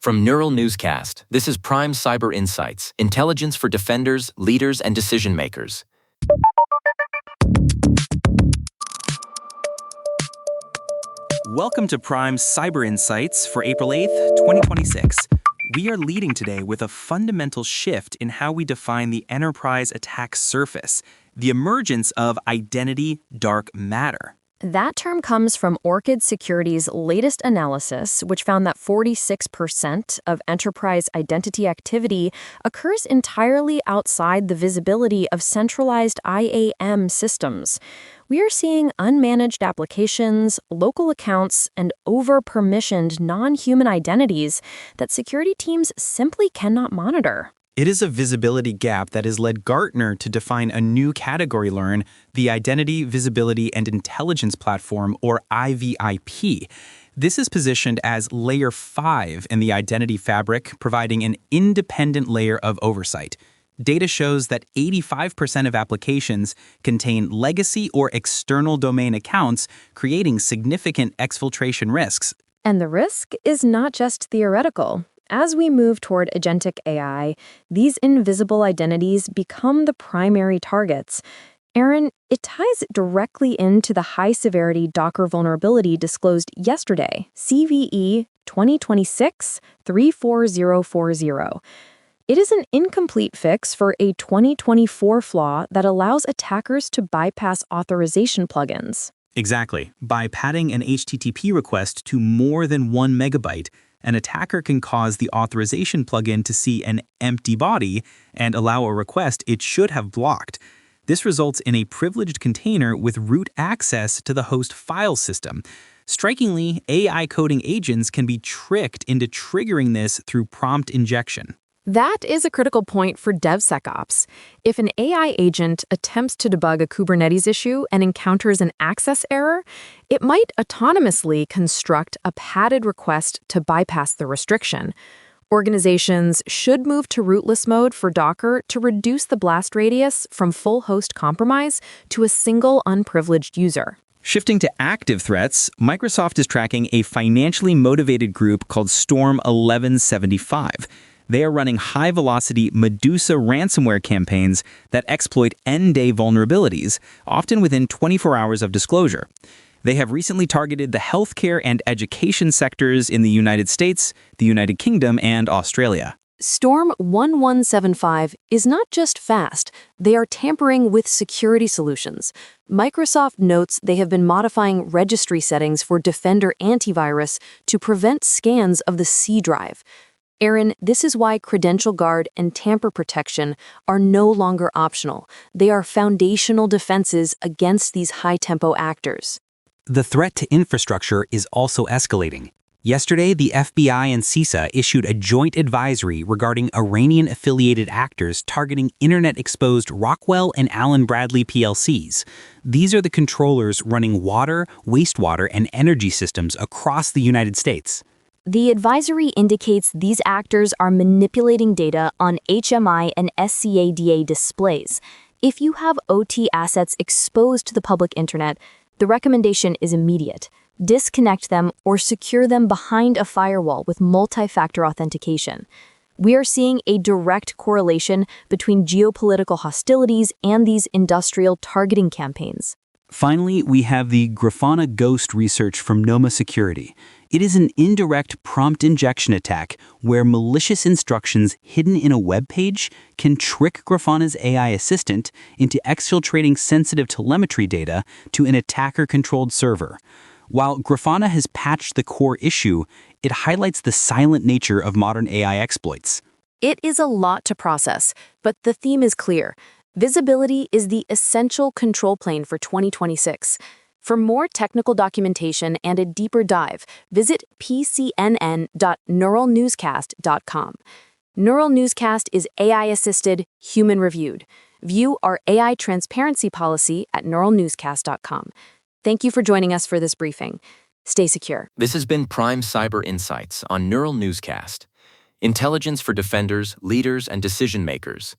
From Neural Newscast, this is Prime Cyber Insights, intelligence for defenders, leaders, and decision makers. Welcome to Prime Cyber Insights for April 8th, 2026. We are leading today with a fundamental shift in how we define the enterprise attack surface, the emergence of identity dark matter. That term comes from Orchid Security's latest analysis, which found that 46% of enterprise identity activity occurs entirely outside the visibility of centralized IAM systems. We are seeing unmanaged applications, local accounts, and over-permissioned non-human identities that security teams simply cannot monitor. It is a visibility gap that has led Gartner to define a new category learn, the Identity, Visibility, and Intelligence Platform, or IVIP. This is positioned as Layer 5 in the identity fabric, providing an independent layer of oversight. Data shows that 85% of applications contain legacy or external domain accounts, creating significant exfiltration risks. And the risk is not just theoretical. As we move toward agentic AI, these invisible identities become the primary targets. Aaron, it ties directly into the high-severity Docker vulnerability disclosed yesterday, CVE 2026-34040. It is an incomplete fix for a 2024 flaw that allows attackers to bypass authorization plugins. Exactly. By padding an HTTP request to more than 1 megabyte, an attacker can cause the authorization plugin to see an empty body and allow a request it should have blocked. This results in a privileged container with root access to the host file system. Strikingly, AI coding agents can be tricked into triggering this through prompt injection. That is a critical point for DevSecOps. If an AI agent attempts to debug a Kubernetes issue and encounters an access error, it might autonomously construct a padded request to bypass the restriction. Organizations should move to rootless mode for Docker to reduce the blast radius from full host compromise to a single unprivileged user. Shifting to active threats, Microsoft is tracking a financially motivated group called Storm 1175. They are running high-velocity Medusa ransomware campaigns that exploit end-day vulnerabilities, often within 24 hours of disclosure. They have recently targeted the healthcare and education sectors in the United States, the United Kingdom, and Australia. Storm 1175 is not just fast, they are tampering with security solutions. Microsoft notes they have been modifying registry settings for Defender antivirus to prevent scans of the C drive. Aaron, this is why Credential Guard and tamper protection are no longer optional. They are foundational defenses against these high-tempo actors. The threat to infrastructure is also escalating. Yesterday, the FBI and CISA issued a joint advisory regarding Iranian-affiliated actors targeting internet-exposed Rockwell and Allen Bradley PLCs. These are the controllers running water, wastewater, and energy systems across the United States. The advisory indicates these actors are manipulating data on HMI and SCADA displays. If you have OT assets exposed to the public internet, the recommendation is immediate. Disconnect them or secure them behind a firewall with multi-factor authentication. We are seeing a direct correlation between geopolitical hostilities and these industrial targeting campaigns. Finally, we have the Grafana Ghost research from Noma Security. It is an indirect prompt injection attack where malicious instructions hidden in a web page can trick Grafana's AI assistant into exfiltrating sensitive telemetry data to an attacker-controlled server. While Grafana has patched the core issue, it highlights the silent nature of modern AI exploits. It is a lot to process, but the theme is clear. Visibility is the essential control plane for 2026. For more technical documentation and a deeper dive, visit pcnn.neuralnewscast.com. Neural Newscast is AI-assisted, human-reviewed. View our AI transparency policy at neuralnewscast.com. Thank you for joining us for this briefing. Stay secure. This has been Prime Cyber Insights on Neural Newscast, intelligence for defenders, leaders, and decision makers.